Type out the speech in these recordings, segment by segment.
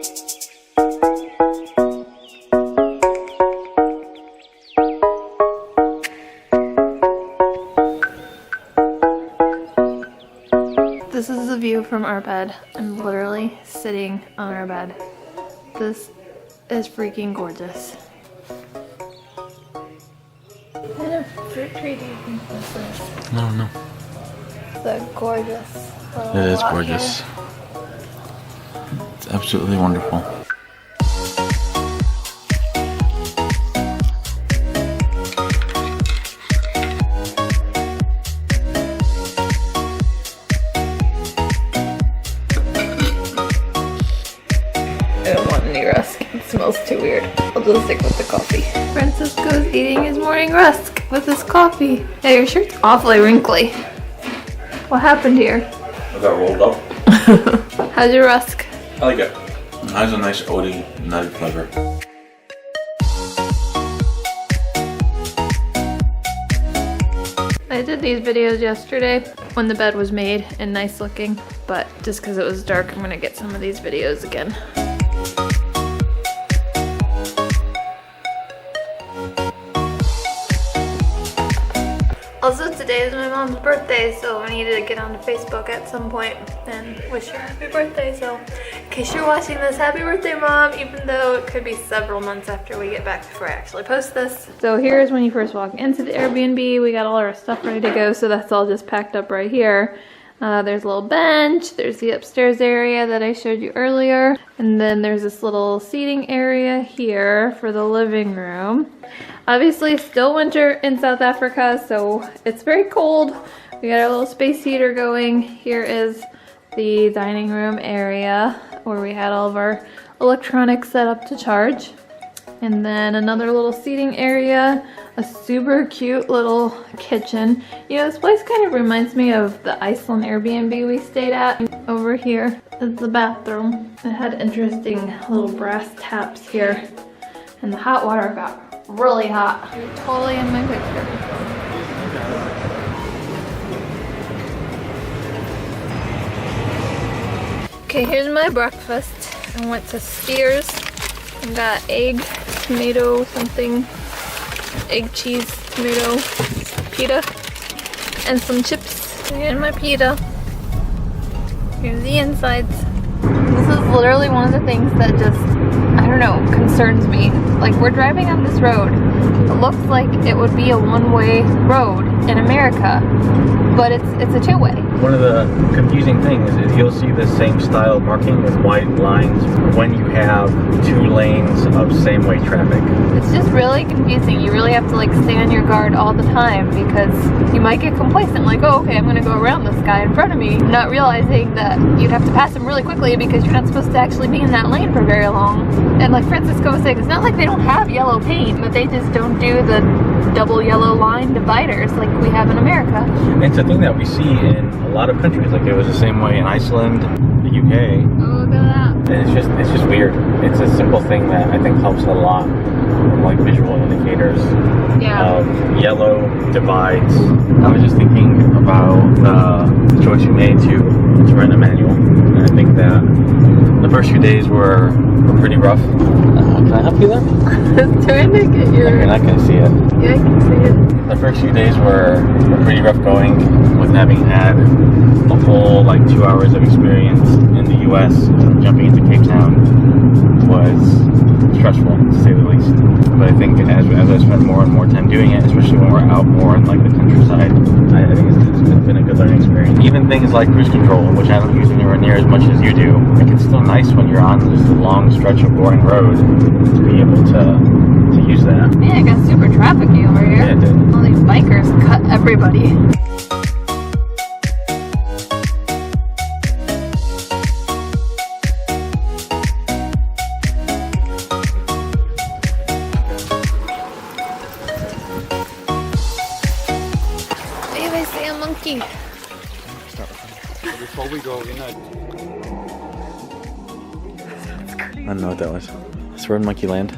This is the view from our bed. I'm literally sitting on our bed. This is freaking gorgeous. What kind of fruit tree do you think this is? I don't know. It's a gorgeous little It is lot gorgeous. here. It's absolutely wonderful. I don't want any rusk. It smells too weird. I'll just stick with the coffee. Francisco's eating his morning rusk with his coffee. Yeah, your shirt's awfully wrinkly. What happened here? I got rolled up. How's your rusk? I like it. It has a nice oaty, nutty flavor. I did these videos yesterday when the bed was made and nice looking, but just because it was dark, I'm gonna get some of these videos again. Also, today is my mom's birthday, so I needed to get onto Facebook at some point and wish her happy birthday. So, in case you're watching this, happy birthday, Mom, even though it could be several months after we get back before I actually post this. So here's when you first walk into the Airbnb. We got all our stuff ready to go, so that's all just packed up right here. There's a little bench, there's the upstairs area that I showed you earlier, and then there's this little seating area here for the living room. Obviously still winter in South Africa, so it's very cold. We got our little space heater going. Here is the dining room area where we had all of our electronics set up to charge. And then another little seating area, a super cute little kitchen. You know, this place kind of reminds me of the Iceland Airbnb we stayed at. Over here is the bathroom. It had interesting little brass taps here. And the hot water got really hot. You're totally in my picture. Okay, here's my breakfast. I went to Steers and got egg, tomato, something, egg, cheese, tomato, pita, and some chips. Here's my pita. Here's the insides. This is literally one of the things that just, I don't know, concerns me. Like, we're driving on this road. It looks like it would be a one-way road in America, but it's a two-way. One of the confusing things is you'll see the same style marking with white lines when you have 2 lanes of same-way traffic. It's just really confusing. You really have to like stay on your guard all the time because you might get complacent, like, oh, okay, I'm gonna go around this guy in front of me, not realizing that you'd have to pass him really quickly because you're not supposed to actually be in that lane for very long. And like Francisco was saying, it's not like they don't have yellow paint, but they just don't do the double yellow line dividers like we have in America. It's a thing that we see in a lot of countries. Like, it was the same way in Iceland, the UK. Oh, look at that. And it's just weird. It's a simple thing that I think helps a lot. Like visual indicators of yellow divides. I was just thinking about the choice you made to rent a manual, and I think that the first few days were pretty rough. Can I help you there? I was trying to get your... You're not going to see it. Yeah, I can see it. The first few days were pretty rough going, with having had a whole like 2 hours of experience in the US. Jumping into Cape Town was stressful, to say the least. But I think as I spent more and more time doing it, especially when we're out more in like the countryside, I think it's been a good learning experience. Even things like cruise control, which I don't use anywhere near as much as you do, I think it's still nice when you're on just a long stretch of boring road to be able to use that. Yeah, it got super trafficy over here. Yeah, it did. All these bikers cut everybody. Babe, I see a monkey. Before we go in, I don't know what that was. So we're in Monkeyland,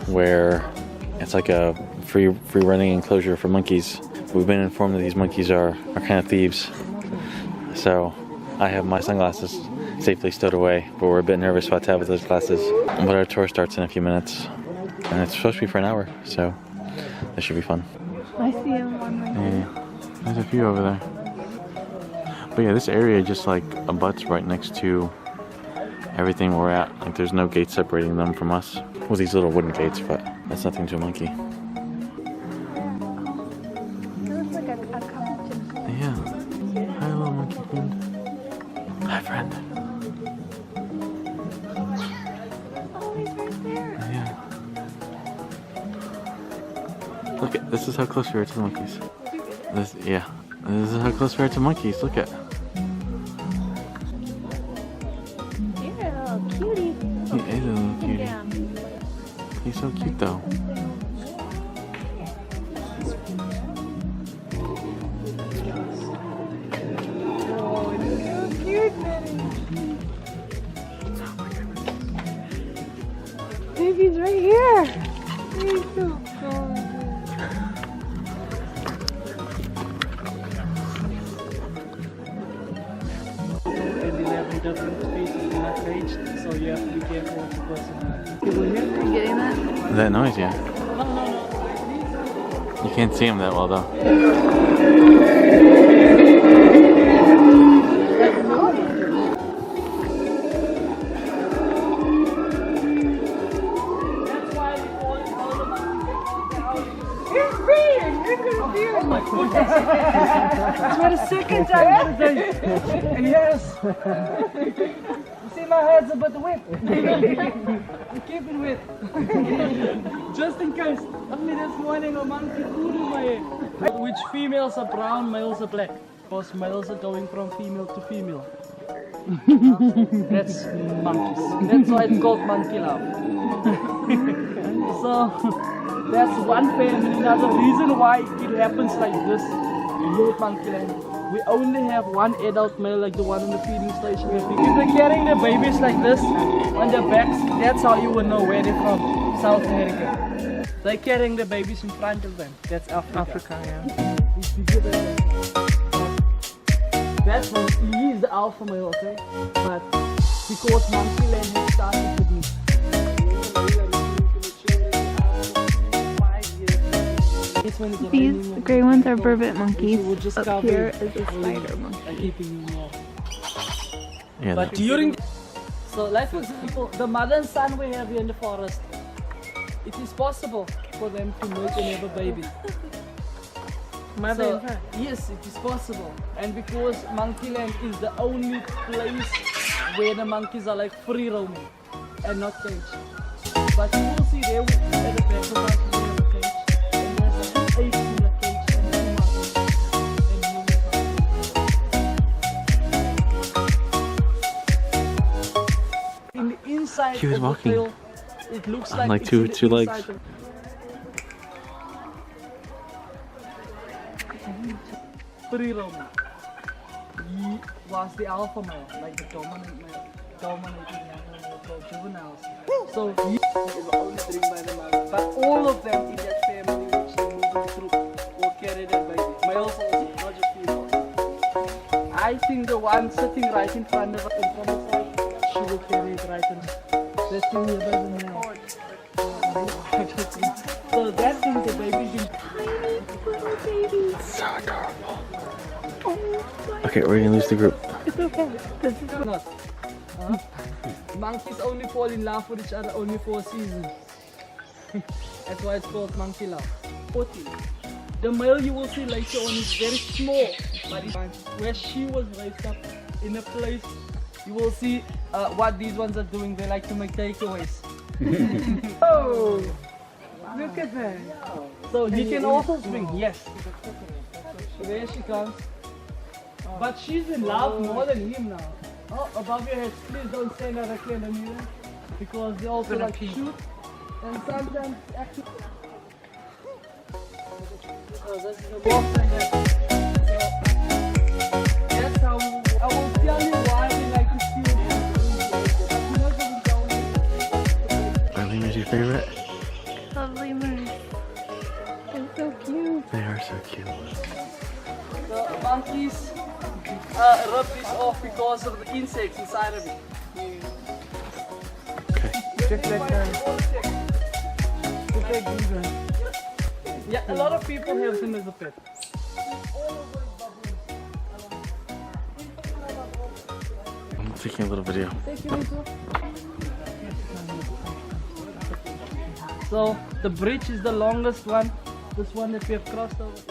where it's like a free running enclosure for monkeys. We've been informed that these monkeys are kind of thieves. So I have my sunglasses safely stowed away, but we're a bit nervous what to have with those classes. But our tour starts in a few minutes, and it's supposed to be for an hour, so this should be fun. I see him one right there. Yeah, there's a few over there. But yeah, this area just like abuts right next to everything we're at. Like there's no gate separating them from us. Well, these little wooden gates, but that's nothing to a monkey. It looks like a competition. Yeah. Hi, little monkey friend. Hi, friend. Oh, he's right there. Yeah. Look at this is how close we are to the monkeys. This is how close we are to monkeys. Look at. You're a little cutie. He is a little cutie. Yeah. He's so cute though. Baby's right here. He's so cool. Different species in that cage, so you have to be careful with the person. Are you getting that? That noise, yeah. You can't see him that well though. It's for the second time today. Yes. You see my head's about to whip. Keep it wet. Just in case. Only this morning a monkey flew in my head. Which females are brown, males are black. Because males are going from female to female. That's monkeys. That's why it's called Monkeyland. So that's one family. Another reason why it happens like this here at Monkeyland. We only have one adult male like the one in the feeding station. If they're carrying the babies like this on their backs, that's how you will know where they're from. South America. They're carrying the babies in front of them. That's Africa. Yeah. That's when he is the alpha male, okay? But because Monkeyland has started with me. These gray ones are burbot monkeys. Up Up here is a spider monkey. Yeah, But during, so like for example, the mother and son we have here in the forest, it is possible for them to make and have a baby. So, yes, it is possible. And because Monkeyland is the only place where the monkeys are like free roaming and not caged. But you will see there at the back of us we have a cage. And there's a 2 apes in the cage and 2 monkeys. In the inside He was of walking the tail, it looks on like like it's two in the legs. inside of- Free roaming. He was the alpha male, like the dominant male, dominating male called juveniles. So he is only driven by the mother. But all of them in that family which they move in the group will carry their baby. Males also, not just females. I think the one sitting right in front of us, in front of us, she will carry it right in. That thing here doesn't know. So that thing, the baby can. so adorable. Okay, we're gonna lose the group. It's okay. This is Not. Monkeys only fall in love with each other only for a season. That's why it's called monkey love. 14. The male you will see later on is very small, but it's where she was raised up in a place. You will see what these ones are doing. They like to make takeaways. Oh, look at that. So he can also swing. Yes. There she comes. But she's in love more than him now. Oh, above your head, please don't stand directly on the mirror. Because they also like to shoot. And sometimes actually... Oh, that's the box and that. So, that's how I will tell you why we like to steal. Arlene is your favorite? lovely moose. They're so cute. They are so cute. The monkeys, rub this off because of the insects inside of it. Just like these ones. Yeah, a lot of people have them as a pet. I'm taking a little video. So the bridge is the longest one. This one that we have crossed over.